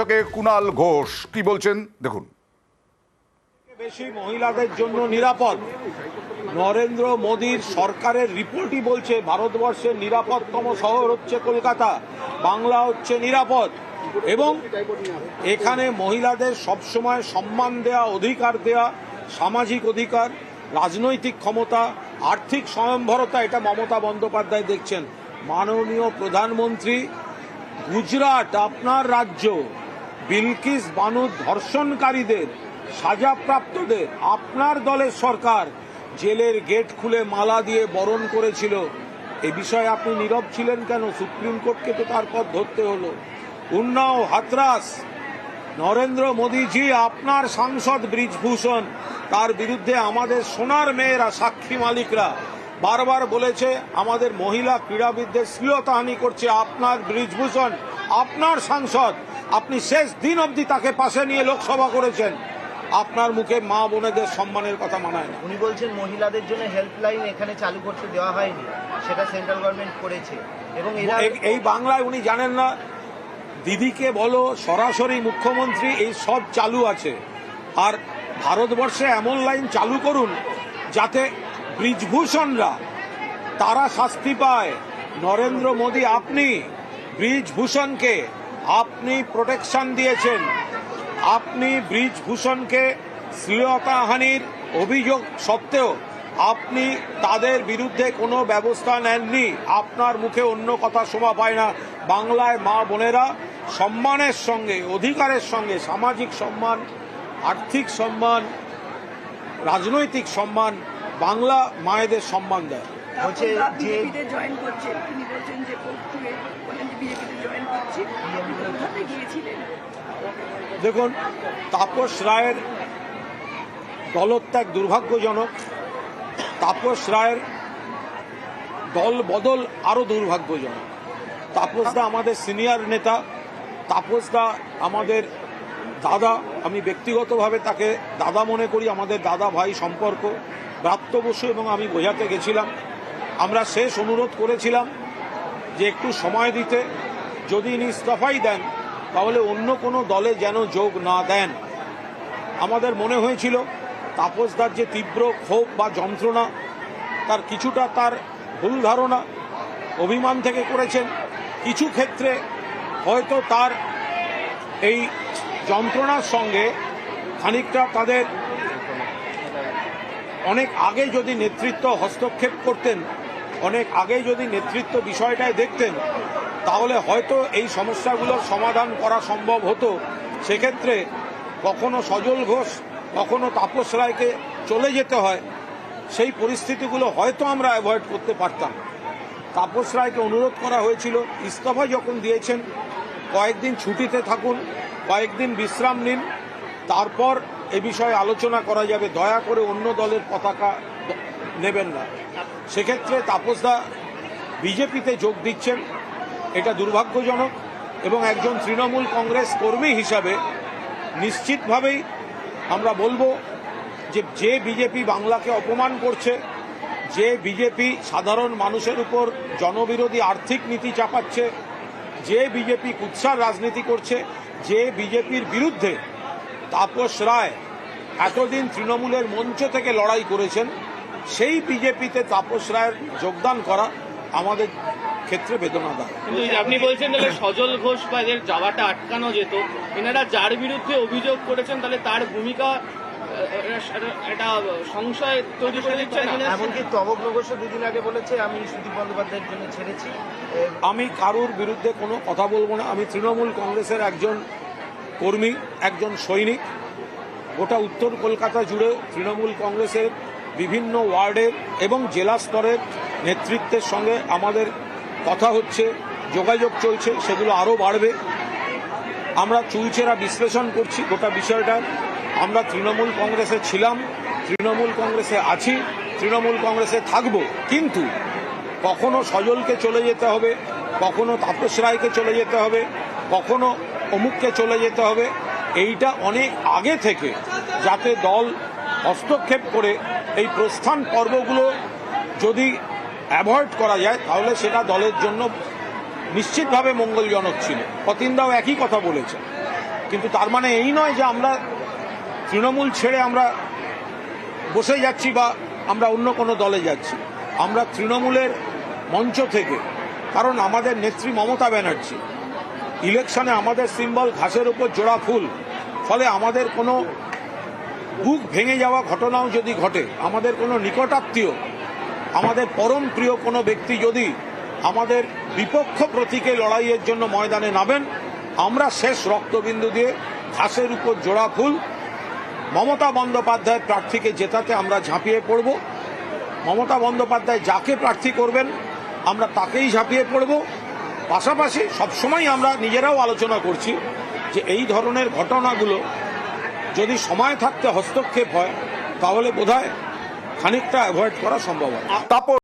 বৈঠকে কুণাল ঘোষ কি বলছেন দেখুন। বেশি মহিলাদের জন্য নিরাপদ নরেন্দ্র মোদীর সরকারের রিপোর্টই বলছে ভারতবর্ষের নিরাপদতম শহর হচ্ছে কলকাতা, বাংলা হচ্ছে নিরাপদ এবং এখানে মহিলাদের সবসময় সম্মান দেয়া, অধিকার দেয়া, সামাজিক অধিকার, রাজনৈতিক ক্ষমতা, আর্থিক স্বয়ংভরতা, এটা মমতা বন্দ্যোপাধ্যায় দেখছেন। মাননীয় প্রধানমন্ত্রী, গুজরাট আপনার রাজ্য, বিলকিস বানু ধর্ষণকারীদের, সাজাপ্রাপ্তদের আপনার দলের সরকার জেলের গেট খুলে মালা দিয়ে বরণ করেছিল। এ বিষয়ে আপনি নীরব ছিলেন কেন? সুপ্রিম কোর্টকে তো তারপর ধরতে হলো। উন্নাও, হাতরাস, নরেন্দ্র মোদীজি আপনার সাংসদ ব্রিজভূষণ, তার বিরুদ্ধে আমাদের সোনার মেয়েরা, সাক্ষী মালিকরা বারবার বলেছে আমাদের মহিলা ক্রীড়াবিদদের শ্লীলতাহানি করছে আপনার ব্রিজভূষণ, আপনার সাংসদ। আপনি শেষ দিন অবধি তাকে পাশে নিয়ে লোকসভা করেছেন। আপনার মুখে মা বোনেদের সম্মানের কথা মানায় না। উনি বলছেন মহিলাদের জন্য হেল্পলাইন এখানে চালু করতে দেওয়া হয়নি, সেটা সেন্ট্রাল গভর্নমেন্ট করেছে এবং এই বাংলায় উনি জানেন না। দিদিকে বলো, সরাসরি মুখ্যমন্ত্রী এই সব চালু আছে। আর ভারতবর্ষে এমন লাইন চালু করুন যাতে ব্রিজভূষণরা তারা শাস্তি পায়। নরেন্দ্র মোদী, আপনি ব্রিজভূষণকে আপনি প্রোটেকশন দিয়েছেন, আপনি ব্রিজভূষণকে শ্লীলতাহানির অভিযোগ সত্ত্বেও আপনি তাদের বিরুদ্ধে কোনো ব্যবস্থা নেননি। আপনার মুখে অন্য কথা শোভা পায় না। বাংলায় মা বোনেরা সম্মানের সঙ্গে, অধিকারের সঙ্গে, সামাজিক সম্মান, আর্থিক সম্মান, রাজনৈতিক সম্মান, বাংলা মায়েদের সম্মান দেয়। বলছে বিজেপিতে জয়েন করছেন, তিনি বলছেন যে পক্ষে বলেন যে বিজেপিতে জয়েন করছি, কোথাতে গিয়েছিলেন? দেখুন, তাপস রায়ের দলত্যাগ দুর্ভাগ্যজনক। তাপস রায়ের দল বদল আরও দুর্ভাগ্যজনক। তাপসদা আমাদের সিনিয়র নেতা, তাপসদা আমাদের দাদা, আমি ব্যক্তিগতভাবে তাকে দাদা মনে করি, আমাদের দাদা ভাই সম্পর্ক। ব্রাত্য বসু এবং আমি বোঝাতে গেছিলাম, আমরা শেষ অনুরোধ করেছিলাম যে একটু সময় দিতে, যদি ইনি ইস্তফাই দেন তাহলে অন্য কোনো দলে যেন যোগ না দেন। আমাদের মনে হয়েছিল তাপসদার যে তীব্র ক্ষোভ বা যন্ত্রণা, তার কিছুটা তার ভুল ধারণা, অভিমান থেকে করেছেন। কিছু ক্ষেত্রে হয়তো তার এই যন্ত্রণার সঙ্গে খানিকটা তাদের অনেক আগে যদি নেতৃত্ব হস্তক্ষেপ করতেন, অনেক আগে যদি নেতৃত্ব বিষয়টায় দেখতেন, তাহলে হয়তো এই সমস্যাগুলোর সমাধান করা সম্ভব হতো। সেক্ষেত্রে কখনো সজল ঘোষ, কখনো তাপস রায়কে চলে যেতে হয়, সেই পরিস্থিতিগুলো হয়তো আমরা অ্যাভয়েড করতে পারতাম। তাপস রায়কে অনুরোধ করা হয়েছিল, ইস্তফা যখন দিয়েছেন কয়েকদিন ছুটিতে থাকুন, কয়েকদিন বিশ্রাম নিন, তারপর এ বিষয়ে আলোচনা করা যাবে, দয়া করে অন্য দলের পতাকা নেবেন না। সেক্ষেত্রে তাপসদা বিজেপিতে যোগ দিচ্ছেন, এটা দুর্ভাগ্যজনক এবং একজন তৃণমূল কংগ্রেস কর্মী হিসাবে নিশ্চিতভাবেই আমরা বলবো যে বিজেপি বাংলাকে অপমান করছে, যে বিজেপি সাধারণ মানুষের উপর জনবিরোধী আর্থিক নীতি চাপাচ্ছে, যে বিজেপি কুৎসার রাজনীতি করছে, যে বিজেপির বিরুদ্ধে তাপস রায় এতদিন তৃণমূলের মঞ্চ থেকে লড়াই করেছেন, সেই বিজেপিতে তাপস রায়ের যোগদান করা আমাদের ক্ষেত্রে বেদনাদায়ক। কিন্তু আপনি বলছেন তাহলে সজল ঘোষ বা এদের যাওয়াটা আটকানো যেত। এনারা যার বিরুদ্ধে অভিযোগ করেছেন তাহলে তার ভূমিকা একটা সংশয় তৈরি করে দিচ্ছে না। এমনকি তবক নগর দুদিন আগে বলেছে আমি সুদীপ বন্দ্যোপাধ্যায়ের জন্য ছেড়েছি। আমি কারুর বিরুদ্ধে কোনো কথা বলবো না। আমি তৃণমূল কংগ্রেসের একজন কর্মী, একজন সৈনিক। গোটা উত্তর কলকাতা জুড়ে তৃণমূল কংগ্রেসের বিভিন্ন ওয়ার্ডের এবং জেলা স্তরের নেতৃত্বের সঙ্গে আমাদের কথা হচ্ছে, যোগাযোগ চলছে, সেগুলো আরও বাড়বে। আমরা চুলচেরা বিশ্লেষণ করছি গোটা বিষয়টা। আমরা তৃণমূল কংগ্রেসে ছিলাম, তৃণমূল কংগ্রেসে আছি, তৃণমূল কংগ্রেসে থাকব, কিন্তু কখনো সজলকে চলে যেতে হবে, কখনো তাপস রায়কে চলে যেতে হবে, কখনো অমুককে চলে যেতে হবে, এইটা অনেক আগে থেকে যাতে দল হস্তক্ষেপ করে এই প্রস্থান পর্বগুলো যদি অ্যাভয়েড করা যায় তাহলে সেটা দলের জন্য নিশ্চিতভাবে মঙ্গলজনক ছিল। অতীন্দাও একই কথা বলেছে। কিন্তু তার মানে এই নয় যে আমরা তৃণমূল ছেড়ে আমরা বসে যাচ্ছি বা আমরা অন্য কোনো দলে যাচ্ছি। আমরা তৃণমূলের মঞ্চ থেকে, কারণ আমাদের নেত্রী মমতা ব্যানার্জি, ইলেকশনে আমাদের সিম্বল ঘাসের উপর জোড়া ফুল, ফলে আমাদের কোনো বুক ভেঙে যাওয়া ঘটনাও যদি ঘটে, আমাদের কোনো নিকটাত্মীয়, আমাদের পরম প্রিয় কোনো ব্যক্তি যদি আমাদের বিপক্ষ প্রতীকে লড়াইয়ের জন্য ময়দানে নামেন, আমরা শেষ রক্তবিন্দু দিয়ে ঘাসের উপর জোড়া ফুল মমতা বন্দ্যোপাধ্যায়ের প্রার্থীকে জেতাতে আমরা ঝাঁপিয়ে পড়ব। মমতা বন্দ্যোপাধ্যায় যাকে প্রার্থী করবেন আমরা তাকেই ঝাঁপিয়ে পড়ব। পাশাপাশি সবসময় আমরা নিজেরাও আলোচনা করছি যে এই ধরনের ঘটনাগুলো যদি সময় থাকতে হস্তক্ষেপ হয় তাহলে বোধহয় খানিকটা অ্যাভয়েড করা সম্ভব হয়। তাপস